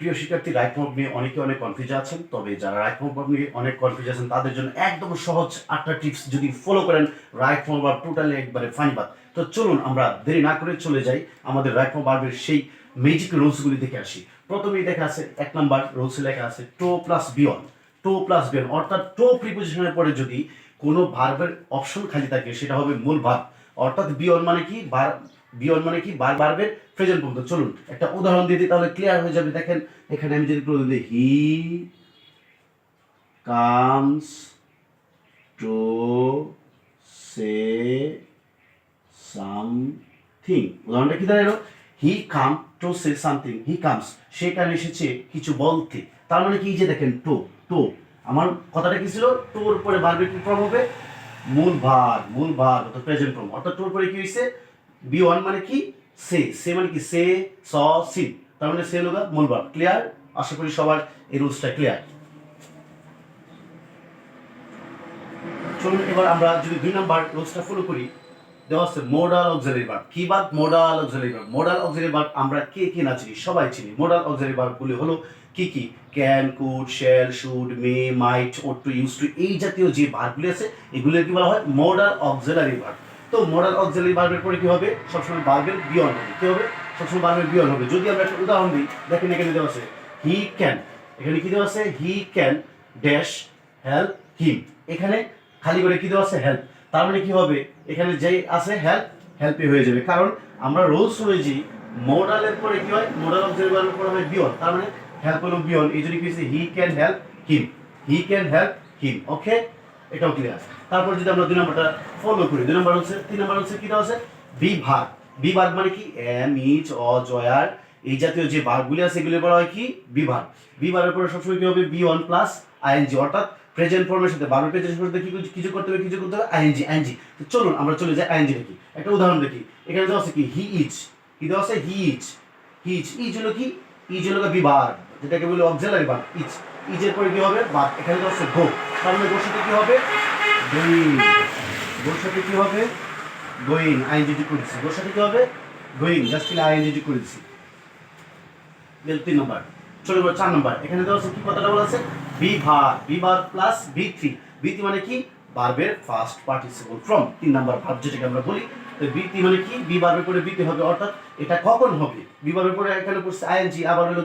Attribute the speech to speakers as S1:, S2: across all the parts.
S1: প্রিয় শিক্ষার্থী, right form নিয়ে অনেকে অনেক কনফিউজ আছেন। তবে যারা রাইট ফর্ম নিয়ে অনেক কনফিউজ আছেন তাদের জন্য একদম সহজ 8টা টিপস যদি ফলো করেন, রাইট ফর্ম ভার্ব টোটালি একবারে ফানি বাত। তো চলুন আমরা দেরি না করে চলে যাই আমাদের রাইট ফর্ম ভার্বের সেই ম্যাজিক রুলসগুলি দেখে আসি। প্রথমেই দেখা আছে 1 নাম্বার রুলসে লেখা আছে টো প্লাস বিয়ন। টো প্লাস বিয়ন অর্থাৎ টো প্রিপোজিশনের পরে যদি কোনো ভার্বের অপশন খালি থাকে সেটা হবে মূল ভার্ব। অর্থাৎ বিয়ন মানে কি বিয়ন মানে কি ভার্বের প্রেজেন্ট ফর্ম। তো চলুন একটা উদাহরণ দিয়ে দিই, তাহলে ক্লিয়ার হয়ে যাবে। দেখেন এখানে আমি যদি প্রথমে দিই he comes to say something. উদাহরণটা কি দাঁড়ালো? He come to say something. He comes সেখানে এসেছে কিছু বলতে। তার মানে কি, যে দেখেন টো টো আমার কথাটা কি ছিল, টোর পরে ভার্বের কি ফর্ম হবে? মূল ভার্ব অর্থাৎ প্রেজেন্ট ফর্ম। অর্থাৎ টোর পরে কি হইছে? বি ওয়ান মানে কি সে মানে কি সে স সিন, তার মানে সে হলো মূল ভার্ব। ক্লিয়ার? আশা করি সবার এই রুলসটা ক্লিয়ার। চলুন এবার আমরা যদি 2 নাম্বার রুলসটা ফলো করি, দেওয়া আছে মোডাল অক্সিলারি ভার্ব। কি verb? Modal auxiliary verb. Modal auxiliary verb আমরা কে না চিনি? সবাই চিনি। মোডাল অক্সিলারি ভার্ব গুলি হলো কি? Can, could, shall, should, may, might, ought to, used to, এই জাতীয় যে ভার্বগুলি আছে এগুলো কি বলা হয়? Modal auxiliary verb. তো মোডাল অক্সিলারি ভার্বের পরে কি হবে? সবসময় ভার্বের বিয়ন হবে। কি হবে? সবসময় ভার্বের বিয়ন হবে। যদি আমরা একটা উদাহরণ দিই, দেখেন এখানে দেওয়া আছে হি ক্যান। এখানে কি দেওয়া আছে? He can dash help him. এখানে খালি করে কি দেওয়া আছে? হেল্প। তার মানে কি হবে? এখানে যেই আছে হেল্পই হয়ে যাবে, কারণ আমরা রুলস অনুযায়ী মোডালের পরে কি হয়? মোডাল অক্সিলারি ভার্বের পরে হয় বিয়ন। তার মানে হেল্প হলো বিয়ন। এই জন্য কি হচ্ছে? He can help him. He can help him. Okay, এটাও ক্লিয়ার। তারপর যদি আমরা 2 নম্বরটা ফলো করি, 2 নম্বর হচ্ছে 3 নম্বর হচ্ছে কি দেওয়া আছে? Be verb. বি ভার্ব মানে কি? এম, ইজ, অ, জয়ার, এই জাতীয় যে ভার্বগুলি আছে এগুলি বলা হয় কি? Be verb. বি ভার্বের পরে সবসময় কি হবে? বি ওয়ান প্লাস আইএনজি, অর্থাৎ প্রেজেন্ট ফর্মের সাথে ভার্বের প্রেজেন্ট ফর্মের সাথে কিছু করতে হবে আইএনজি। তো চলুন আমরা চলে যাই আইএনজি দেখি। একটা উদাহরণ দেখি। এখানে দেওয়া আছে কি? He is. কি দেওয়া আছে? He is. ইজ হলো কি? ইজ হলো বি ভার্ব, যেটাকে বলে অক্সিলারি ভার্ব। ইজের পরে কি হবে? ভার্ব। এখানে দেওয়া আছে গো। তার মানে গোর সাথে কি হবে? গোয়িং। গোর সাথে কি হবে? গোয়িং। আইএনজি করেছি। গোর সাথে কি হবে? গোয়িং। জাস্ট আইএনজি করেছি। 3 নম্বর। চলো এবার 4 নম্বর। এখানে দেওয়া আছে কি? কথাটা বলা আছে বি ভার্ব প্লাস বি3। বি3 মানে কি? ভার্বের first participle form. 3 number verb যেটাকে আমরা বলি। তো বি3 মানে কি? বি ভার্বের পরে বি3 হবে, অর্থাৎ এটা কখন হবে? বি ভার্বের পরে এখানে পড়ছে আইএনজি, আবার হলো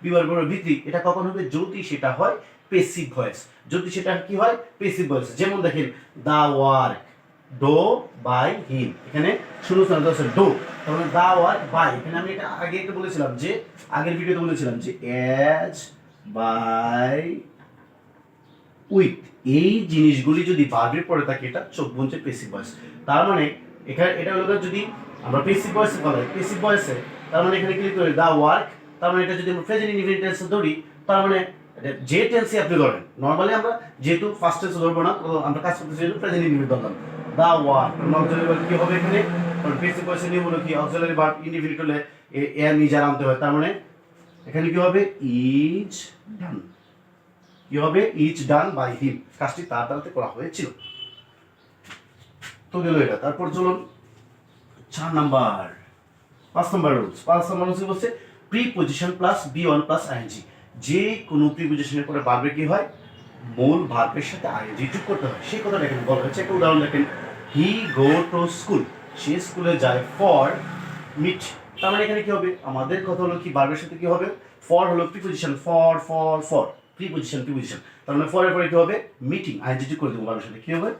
S1: বি ভার্বের পরে বি3। এটা কখন হবে? যদি সেটা হয় প্যাসিভ ভয়েস। যদি সেটা কি হয়? Passive voice. যেমন দেখেন the work do by him. এখানে শুরু হচ্ছে ডো, তাহলে দা ওয়ার্ক বাই। এখানে আমি এটা আগে একটা বলেছিলাম, যে আগের ভিডিওতে বলেছিলাম যে অ্যাজ, বাই, উইথ, এই জিনিসগুলি যদি ভার্বের পরে থাকে এটা চোখ বুনছে প্যাসিভ ভয়েস। তার মানে এখানে এটা হলো যদি আমরা প্যাসিভ ভয়েসে বলাই, প্যাসিভ ভয়েসে, তার মানে এখানে ক্লিক করি দা ওয়ার্ক। তার মানে এটা যদি আমরা প্রেজেন্ট ইনডিফিনিট টেন্সে ধরি, তার মানে যে টেন্সে আপনি ধরেন, নরমালি আমরা যেহেতু ফার্স্ট টেন্সে ধরবো না, তো আমরা কাজ করতেছি প্রেজেন্ট ইনডিফিনিট ধরলাম। দা ওয়ার্ক অক্সিলারি ভার্ব কি হবে এখানে? কারণ প্যাসিভ ভয়েসে নিয়ম হলো কি? অক্সিলারি ভার্ব ইনডিফিনিট হলে এম ইজ আর আনতে হয়। তার মানে এখানে কি হবে? Is done. কি হবে? Is done by him. কাজটি তার দ্বারাতে করা হয়েছিল। তো গেল এটা। তারপর চলুন 4 number 5 number rules. 5 number rules বলছে preposition plus B one plus ING. যে কোনো প্রিপজিশনের পরে ভার্বের কি হয়? মূল ভার্বের সাথে আইএনজি যোগ করতে হয়। সেই কথাটা এখানে বলা হয়েছে। একটা উদাহরণ দেখেন, হি গো টু স্কুল। সে স্কুলে যায় ফর মিট। তার মানে এখানে কি হবে? আমাদের কথা হলো কি? ভার্বের সাথে কি হবে? ফর হলো প্রিপজিশন, ফর প্রিপজিশন। তার মানে ফরের পরে কি হবে? মিটিং। আইএনজি যোগ করে দেবো ভার্বের সাথে। কি হবে?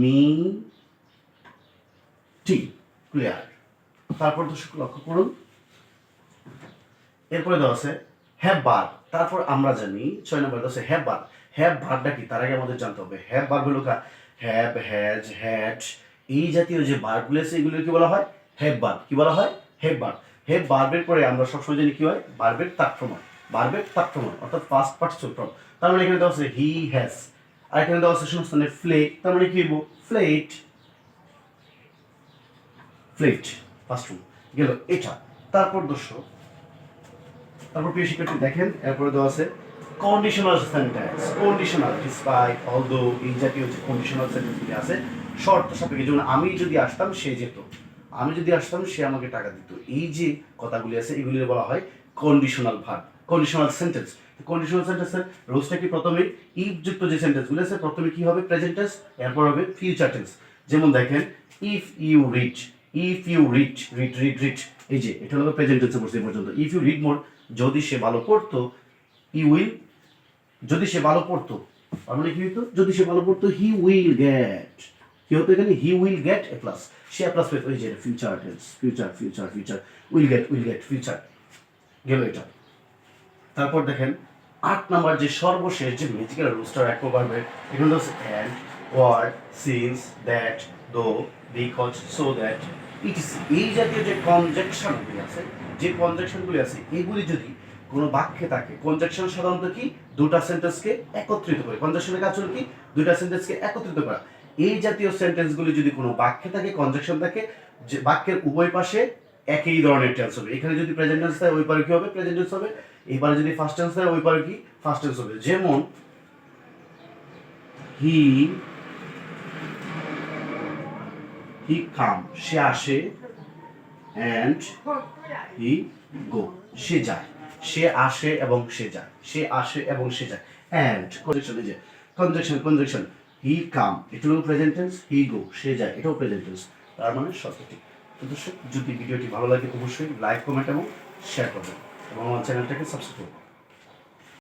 S1: মিটিং। ক্লিয়ার? তারপর দর্শক লক্ষ্য করুন, এরপরে দেওয়া আছে হ্যাভ ভার্ব। তারপর আমরা জানি 6 নম্বর দেওয়া আছে হ্যাভ ভার্ব। হ্যাভ ভার্বটা কি তার আগে আমাদের জানতে হবে। হ্যাভ ভার্ব হলো হ্যাভ, হ্যাজ, হ্যাড, এই জাতীয় যে ভার্বগুলো আছে এগুলো কি বলা হয়? Have verb. কি বলা হয়? Have verb. হ্যাভ ভার্বের পরে আমরা সবসময় জানি কি হয়? ভার্বের তাৎক্ষণিক। অর্থাৎ ফার্স্ট পার্টিসিপল ফর্ম। তার মানে এখানে দেওয়া আছে হি হ্যাজ, আর এখানে দেওয়া আছে শূন্যস্থানে ফ্লে। তার মানে কি হইব? ফ্লেট ফার্স্ট ফর্ম গেল এটা। তারপর প্রিয় শিক্ষার্থী দেখেন, এরপরে দেওয়া আছে conditional sentence. Conditional despite, although, এই জাতীয় যে কন্ডিশনাল সেন্টেন্সগুলি আছে শর্ত সাপেক্ষে। যেমন আমি যদি আসতাম সে যেত, আমি যদি আসতাম সে আমাকে টাকা দিত, এই যে কথাগুলি আছে এগুলি বলা হয় conditional verb. Conditional sentence. Conditional সেন্টেন্সের রুলসটা কি, প্রথমে ইফ যুক্ত যে সেন্টেন্সগুলো আছে প্রথমে কি হবে প্রেজেন্ট টেন্স, এরপর হবে ফিউচার টেন্স। যেমন দেখেন if you read, if you read, read read read, এই যে এটা হলো প্রেজেন্ট টেন্সে পড়ছে এই পর্যন্ত। ইফ ইউ রিড মোর, যদি সে ভালো পড়তো, ইউ উইল, যদি সে ভালো পড়তো তার মানে কি হতো, যদি সে ভালো পড়তো হি উইল গেট, কি হতো এখানে, he will get A plus, say A plus পেত, ওই যে future tense, future future future, will get future গেল এটা। তারপর দেখেন 8 নাম্বার যে সর্বশেষ যে ম্যাজিক্যাল রুলসটা একো পারবে, এগুলো হচ্ছে অ্যান্ড, ওয়ার, সিন্স, দ্যাট, দো, বিকজ, সো দ্যাট, ইটিসি। এই জাতীয় যে কনজাংশনগুলি আছে, যে কনজাংশনগুলি আছে এগুলি যদি কোনো বাক্যে থাকে, কনজাংশন সাধারণত কি দুটা সেন্টেন্সকে একত্রিত করে, কনজাংশনের কাজ হলো কি দুটা সেন্টেন্সকে একত্রিত করা। এই জাতীয় সেন্টেন্সগুলি যদি কোনো বাক্যে থাকে, কনজাংশন থাকে, যে বাক্যের উভয় পাশে একই ধরনের টেন্স হবে। এখানে যদি প্রেজেন্ট টেন্স থাকে ওই পারে কি হবে, প্রেজেন্ট টেন্স হবে। এবারে যদি ফার্স্ট টেন্স থাকে ওই পারে কি ফার্স্ট টেন্স হবে। যেমন হি হি কাম, সে আসে, অ্যান্ড হি গো, সে যায়, সে আসে এবং সে যায়, সে আসে এবং সে যায়। অ্যান্ড কনজাংশন, এই যে কনজাংশন কনজাংশন, হি কাম এটা হলো প্রেজেন্ট টেন্স, হি গো সে যায় এটাও প্রেজেন্ট টেন্স, তার মানে সঠিক। তো দর্শক যদি ভিডিওটি ভালো লাগে অবশ্যই লাইক, কমেন্ট এবং শেয়ার করবেন এবং আমার চ্যানেলটাকে সাবস্ক্রাইব করবেন।